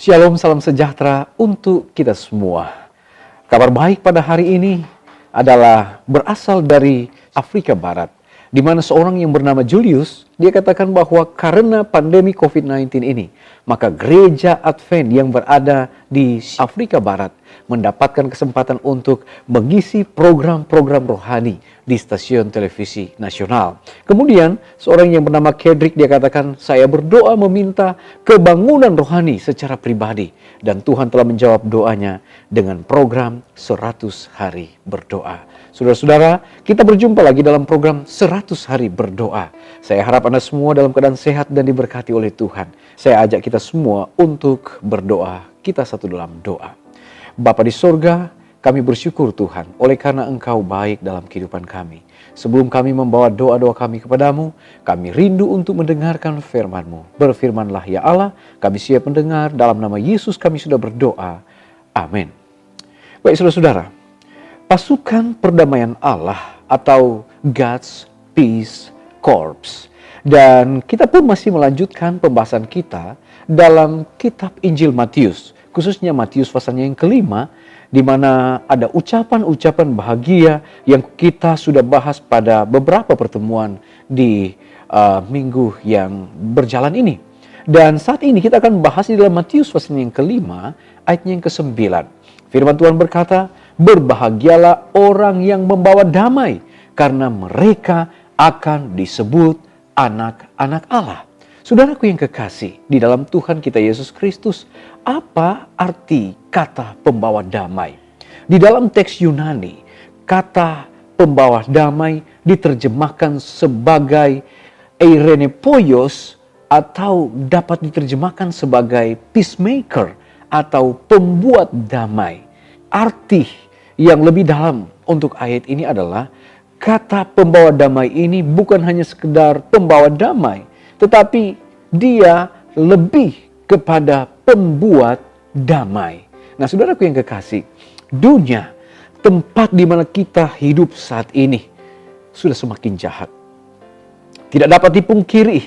Shalom, salam sejahtera untuk kita semua. Kabar baik pada hari ini adalah berasal dari Afrika Barat, di mana seorang yang bernama Julius, dia katakan bahwa karena pandemi COVID-19 ini, maka gereja Advent yang berada di Afrika Barat mendapatkan kesempatan untuk mengisi program-program rohani di stasiun televisi nasional. Kemudian seorang yang bernama Kedrick, dia katakan, saya berdoa meminta kebangunan rohani secara pribadi, dan Tuhan telah menjawab doanya dengan program 100 hari berdoa. Saudara-saudara, kita berjumpa lagi dalam program 100 hari berdoa. Saya harap Anda semua dalam keadaan sehat dan diberkati oleh Tuhan. Saya ajak kita semua untuk berdoa. Kita satu dalam doa. Bapa di sorga, kami bersyukur Tuhan oleh karena Engkau baik dalam kehidupan kami. Sebelum kami membawa doa-doa kami kepadamu, kami rindu untuk mendengarkan firman-Mu. Berfirmanlah ya Allah, kami siap mendengar. Dalam nama Yesus kami sudah berdoa. Amin. Baik saudara-saudara, pasukan perdamaian Allah atau God's Peace Corps. Dan kita pun masih melanjutkan pembahasan kita dalam kitab Injil Matius. Khususnya Matius pasalnya yang kelima, di mana ada ucapan-ucapan bahagia yang kita sudah bahas pada beberapa pertemuan di minggu yang berjalan ini. Dan saat ini kita akan bahas di dalam Matius pasalnya yang kelima, ayatnya yang ke-9. Firman Tuhan berkata, berbahagialah orang yang membawa damai, karena mereka akan disebut anak-anak Allah. Saudaraku yang kekasih, di dalam Tuhan kita Yesus Kristus, apa arti kata pembawa damai? Di dalam teks Yunani, kata pembawa damai diterjemahkan sebagai eirenepoios atau dapat diterjemahkan sebagai peacemaker atau pembuat damai. Arti yang lebih dalam untuk ayat ini adalah kata pembawa damai ini bukan hanya sekedar pembawa damai, tetapi dia lebih kepada pembuat damai. Nah, saudaraku yang kekasih, dunia, tempat di mana kita hidup saat ini, sudah semakin jahat. Tidak dapat dipungkiri,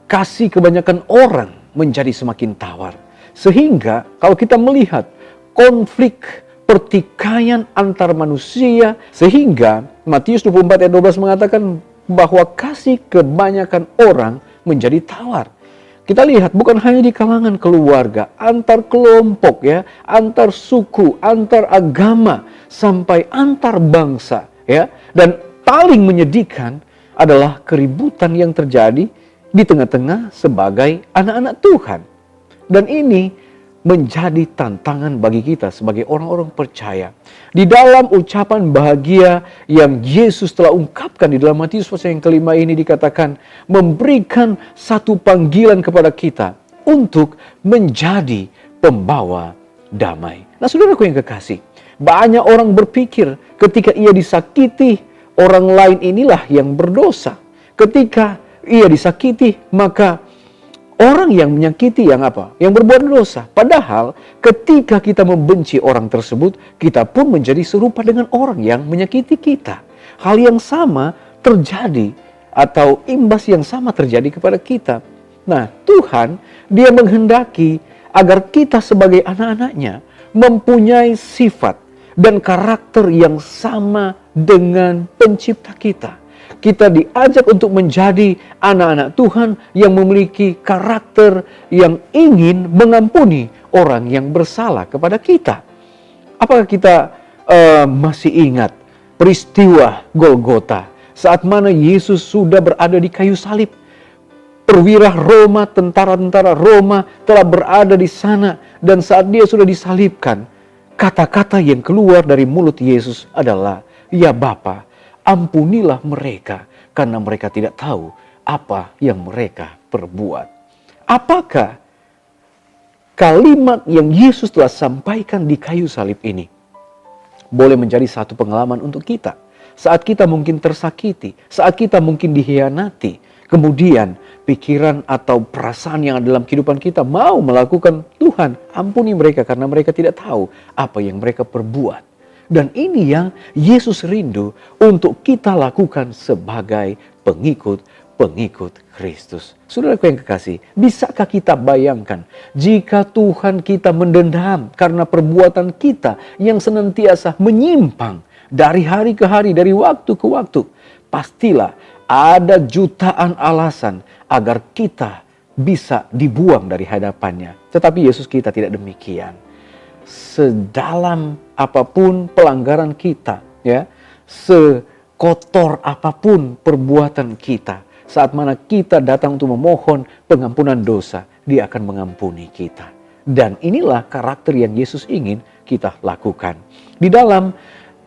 kasih kebanyakan orang menjadi semakin tawar. Sehingga kalau kita melihat konflik pertikaian antar manusia, sehingga Matius 24 ayat 12 mengatakan bahwa kasih kebanyakan orang menjadi tawar. Kita lihat bukan hanya di kalangan keluarga, antar kelompok ya, antar suku, antar agama, sampai antar bangsa ya. Dan paling menyedihkan adalah keributan yang terjadi di tengah-tengah sebagai anak-anak Tuhan. Dan ini menjadi tantangan bagi kita sebagai orang-orang percaya. Di dalam ucapan bahagia yang Yesus telah ungkapkan di dalam Matius pasal yang kelima ini dikatakan memberikan satu panggilan kepada kita untuk menjadi pembawa damai. Nah, saudaraku yang kekasih, banyak orang berpikir ketika ia disakiti, orang lain inilah yang berdosa. Ketika ia disakiti, maka orang yang menyakiti yang apa? Yang berbuat dosa. Padahal ketika kita membenci orang tersebut, kita pun menjadi serupa dengan orang yang menyakiti kita. Hal yang sama terjadi atau imbas yang sama terjadi kepada kita. Nah, Tuhan dia menghendaki agar kita sebagai anak-anaknya mempunyai sifat dan karakter yang sama dengan pencipta kita. Kita diajak untuk menjadi anak-anak Tuhan yang memiliki karakter yang ingin mengampuni orang yang bersalah kepada kita. Apakah kita masih ingat peristiwa Golgota saat mana Yesus sudah berada di kayu salib? Perwira Roma, tentara-tentara Roma telah berada di sana, dan saat dia sudah disalibkan, kata-kata yang keluar dari mulut Yesus adalah, "Ya Bapa, ampunilah mereka, karena mereka tidak tahu apa yang mereka perbuat." Apakah kalimat yang Yesus telah sampaikan di kayu salib ini boleh menjadi satu pengalaman untuk kita? Saat kita mungkin tersakiti, saat kita mungkin dikhianati, kemudian pikiran atau perasaan yang ada dalam kehidupan kita mau melakukan, Tuhan ampuni mereka karena mereka tidak tahu apa yang mereka perbuat. Dan ini yang Yesus rindu untuk kita lakukan sebagai pengikut pengikut Kristus. Saudaraku yang kekasih, bisakah kita bayangkan jika Tuhan kita mendendam karena perbuatan kita yang senantiasa menyimpang dari hari ke hari, dari waktu ke waktu? Pastilah ada jutaan alasan agar kita bisa dibuang dari hadapannya. Tetapi Yesus kita tidak demikian. Sedalam apapun pelanggaran kita, ya, sekotor apapun perbuatan kita, saat mana kita datang untuk memohon pengampunan dosa, Dia akan mengampuni kita. Dan inilah karakter yang Yesus ingin kita lakukan. Di dalam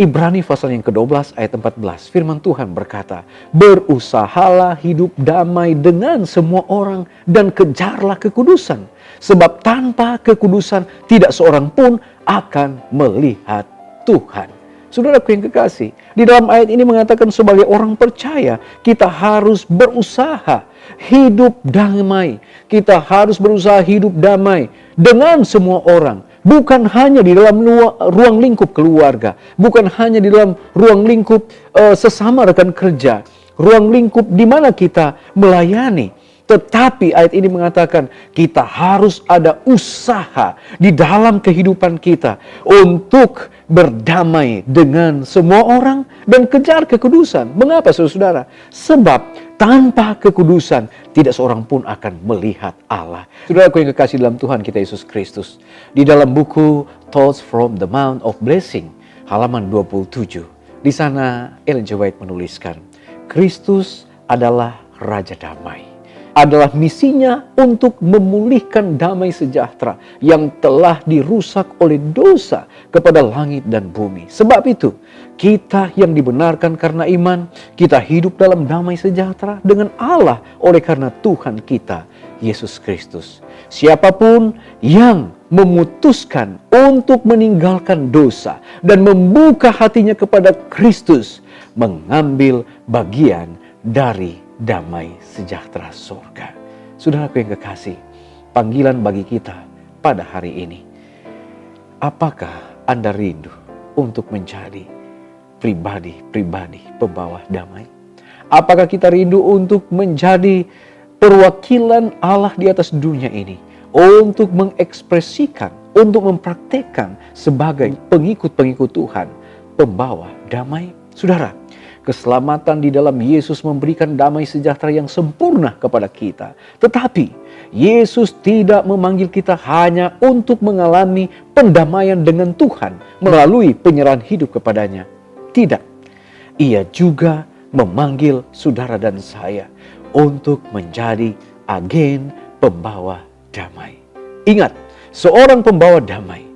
Ibrani pasal yang ke-12 ayat 14, firman Tuhan berkata, "Berusahalah hidup damai dengan semua orang dan kejarlah kekudusan, sebab tanpa kekudusan tidak seorang pun akan melihat Tuhan." Saudaraku yang kekasih, di dalam ayat ini mengatakan sebagai orang percaya, kita harus berusaha hidup damai. Kita harus berusaha hidup damai dengan semua orang. Bukan hanya di dalam ruang lingkup keluarga, bukan hanya di dalam ruang lingkup sesama rekan kerja, ruang lingkup di mana kita melayani. Tetapi ayat ini mengatakan kita harus ada usaha di dalam kehidupan kita untuk berdamai dengan semua orang dan kejar kekudusan. Mengapa saudara? Sebab tanpa kekudusan tidak seorang pun akan melihat Allah. Saudaraku yang kekasih dalam Tuhan kita Yesus Kristus, di dalam buku Thoughts from the Mount of Blessing halaman 27, di sana Ellen G. White menuliskan, Kristus adalah Raja Damai. Adalah misinya untuk memulihkan damai sejahtera yang telah dirusak oleh dosa kepada langit dan bumi. Sebab itu, kita yang dibenarkan karena iman, kita hidup dalam damai sejahtera dengan Allah oleh karena Tuhan kita, Yesus Kristus. Siapapun yang memutuskan untuk meninggalkan dosa dan membuka hatinya kepada Kristus, mengambil bagian dari damai sejahtera surga. Saudaraku yang kekasih, panggilan bagi kita pada hari ini, apakah Anda rindu untuk menjadi pribadi-pribadi pembawa damai? Apakah kita rindu untuk menjadi perwakilan Allah di atas dunia ini, untuk mengekspresikan, untuk mempraktekkan sebagai pengikut-pengikut Tuhan, pembawa damai? Saudara, keselamatan di dalam Yesus memberikan damai sejahtera yang sempurna kepada kita. Tetapi Yesus tidak memanggil kita hanya untuk mengalami pendamaian dengan Tuhan melalui penyerahan hidup kepadanya. Tidak. Ia juga memanggil saudara dan saya untuk menjadi agen pembawa damai. Ingat, seorang pembawa damai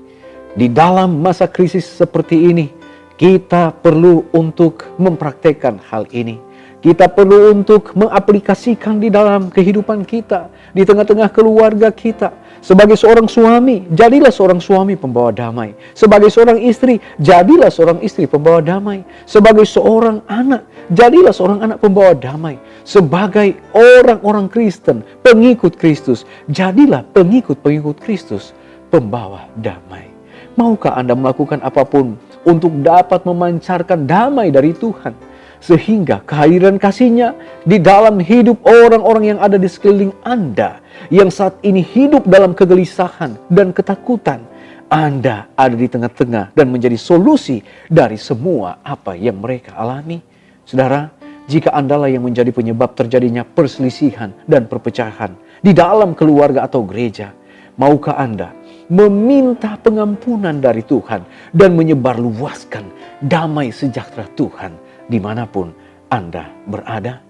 di dalam masa krisis seperti ini, kita perlu untuk mempraktekkan hal ini. Kita perlu untuk mengaplikasikan di dalam kehidupan kita, di tengah-tengah keluarga kita. Sebagai seorang suami, jadilah seorang suami pembawa damai. Sebagai seorang istri, jadilah seorang istri pembawa damai. Sebagai seorang anak, jadilah seorang anak pembawa damai. Sebagai orang-orang Kristen, pengikut Kristus, jadilah pengikut-pengikut Kristus, pembawa damai. Maukah Anda melakukan apapun untuk dapat memancarkan damai dari Tuhan, sehingga kehadiran kasih-Nya di dalam hidup orang-orang yang ada di sekeliling Anda, yang saat ini hidup dalam kegelisahan dan ketakutan, Anda ada di tengah-tengah dan menjadi solusi dari semua apa yang mereka alami. Saudara, jika Andalah yang menjadi penyebab terjadinya perselisihan dan perpecahan di dalam keluarga atau gereja, maukah Anda meminta pengampunan dari Tuhan dan menyebarluaskan damai sejahtera Tuhan dimanapun Anda berada?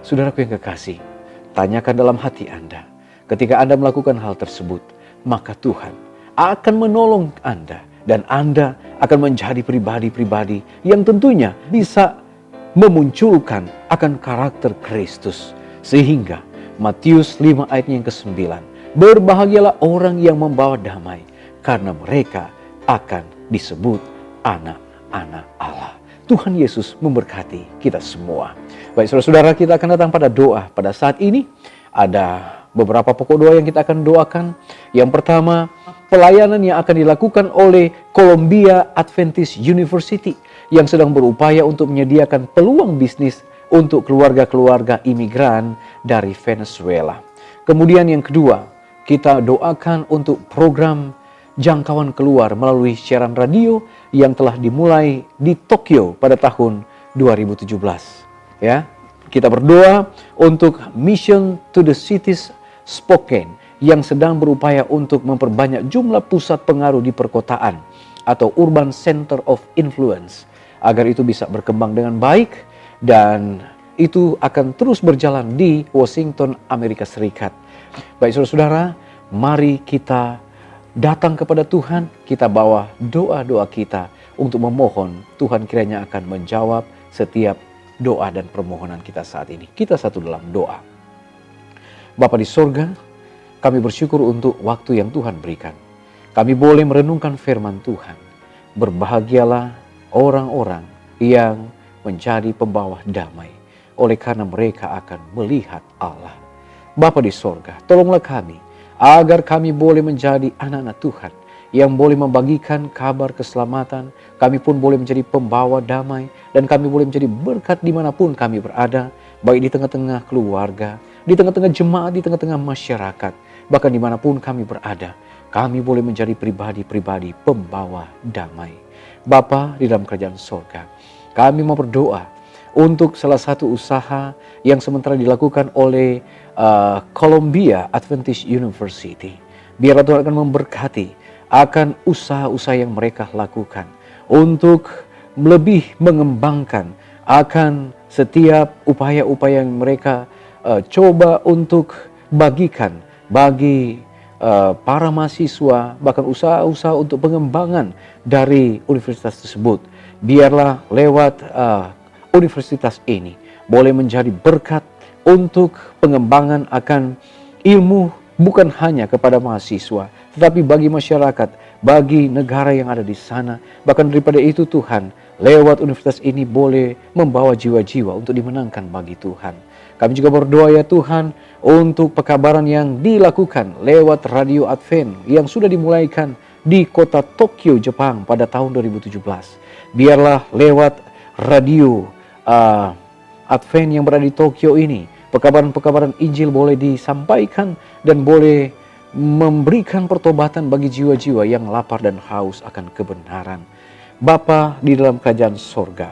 Saudaraku yang kekasih, tanyakan dalam hati Anda. Ketika Anda melakukan hal tersebut, maka Tuhan akan menolong Anda dan Anda akan menjadi pribadi-pribadi yang tentunya bisa memunculkan akan karakter Kristus. Sehingga Matius 5 ayat yang ke-9, berbahagialah orang yang membawa damai, karena mereka akan disebut anak-anak Allah. Tuhan Yesus memberkati kita semua. Baik saudara-saudara, kita akan datang pada doa. Pada saat ini ada beberapa pokok doa yang kita akan doakan. Yang pertama, pelayanan yang akan dilakukan oleh Columbia Adventist University yang sedang berupaya untuk menyediakan peluang bisnis untuk keluarga-keluarga imigran dari Venezuela. Kemudian yang kedua, kita doakan untuk program jangkauan keluar melalui siaran radio yang telah dimulai di Tokyo pada tahun 2017. Ya, kita berdoa untuk Mission to the Cities Spokane yang sedang berupaya untuk memperbanyak jumlah pusat pengaruh di perkotaan atau Urban Center of Influence agar itu bisa berkembang dengan baik dan itu akan terus berjalan di Washington, Amerika Serikat. Baik saudara-saudara, mari kita datang kepada Tuhan, kita bawa doa-doa kita untuk memohon Tuhan kiranya akan menjawab setiap doa dan permohonan kita saat ini. Kita satu dalam doa. Bapa di sorga, kami bersyukur untuk waktu yang Tuhan berikan. Kami boleh merenungkan firman Tuhan. Berbahagialah orang-orang yang menjadi pembawa damai, oleh karena mereka akan melihat Allah. Bapa di sorga, tolonglah kami, agar kami boleh menjadi anak-anak Tuhan, yang boleh membagikan kabar keselamatan. Kami pun boleh menjadi pembawa damai, dan kami boleh menjadi berkat dimanapun kami berada, baik di tengah-tengah keluarga, di tengah-tengah jemaat, di tengah-tengah masyarakat, bahkan dimanapun kami berada, kami boleh menjadi pribadi-pribadi pembawa damai. Bapa di dalam kerajaan sorga, kami mau berdoa untuk salah satu usaha yang sementara dilakukan oleh Columbia Adventist University. Biarlah Tuhan akan memberkati akan usaha-usaha yang mereka lakukan untuk lebih mengembangkan akan setiap upaya-upaya yang mereka coba untuk bagikan bagi para mahasiswa, bahkan usaha-usaha untuk pengembangan dari universitas tersebut. Biarlah lewat universitas ini boleh menjadi berkat untuk pengembangan akan ilmu bukan hanya kepada mahasiswa, tetapi bagi masyarakat, bagi negara yang ada di sana. Bahkan daripada itu Tuhan, lewat universitas ini boleh membawa jiwa-jiwa untuk dimenangkan bagi Tuhan. Kami juga berdoa ya Tuhan untuk pekabaran yang dilakukan lewat Radio Advent yang sudah dimulaikan di kota Tokyo, Jepang pada tahun 2017. Biarlah lewat radio Advent yang berada di Tokyo ini, pekabaran-pekabaran Injil boleh disampaikan dan boleh memberikan pertobatan bagi jiwa-jiwa yang lapar dan haus akan kebenaran. Bapa di dalam kerajaan sorga,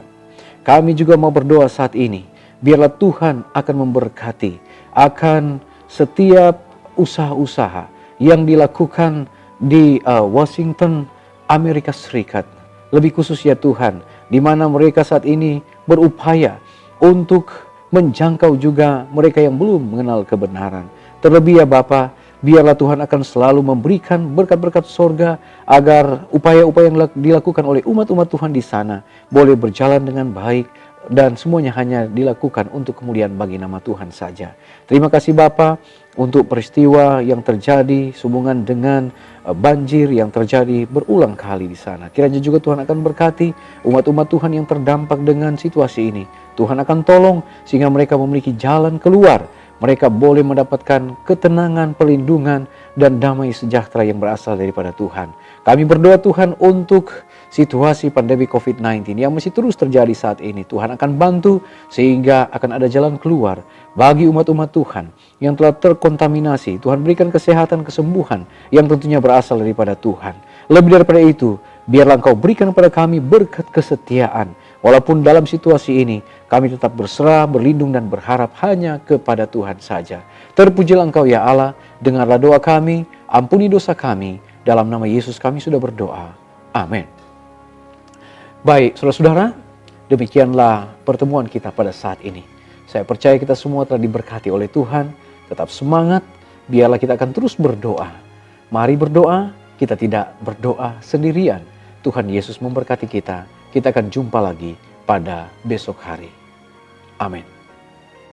kami juga mau berdoa saat ini, biarlah Tuhan akan memberkati akan setiap usaha-usaha yang dilakukan di Washington, Amerika Serikat. Lebih khusus ya Tuhan, di mana mereka saat ini berupaya untuk menjangkau juga mereka yang belum mengenal kebenaran. Terlebih ya Bapa, biarlah Tuhan akan selalu memberikan berkat-berkat sorga agar upaya-upaya yang dilakukan oleh umat-umat Tuhan di sana boleh berjalan dengan baik dan semuanya hanya dilakukan untuk kemuliaan bagi nama Tuhan saja. Terima kasih Bapa untuk peristiwa yang terjadi sehubungan dengan banjir yang terjadi berulang kali di sana. Kiranya juga Tuhan akan berkati umat-umat Tuhan yang terdampak dengan situasi ini. Tuhan akan tolong sehingga mereka memiliki jalan keluar. Mereka boleh mendapatkan ketenangan, perlindungan, dan damai sejahtera yang berasal daripada Tuhan. Kami berdoa Tuhan untuk situasi pandemi COVID-19 yang masih terus terjadi saat ini. Tuhan akan bantu sehingga akan ada jalan keluar bagi umat-umat Tuhan yang telah terkontaminasi. Tuhan berikan kesehatan, kesembuhan yang tentunya berasal daripada Tuhan. Lebih daripada itu, biarlah Engkau berikan kepada kami berkat kesetiaan. Walaupun dalam situasi ini, kami tetap berserah, berlindung, dan berharap hanya kepada Tuhan saja. Terpujilah Engkau ya Allah, dengarlah doa kami, ampuni dosa kami. Dalam nama Yesus kami sudah berdoa. Amin. Baik, saudara-saudara, demikianlah pertemuan kita pada saat ini. Saya percaya kita semua telah diberkati oleh Tuhan. Tetap semangat, biarlah kita akan terus berdoa. Mari berdoa, kita tidak berdoa sendirian. Tuhan Yesus memberkati kita. Kita akan jumpa lagi pada besok hari. Amin.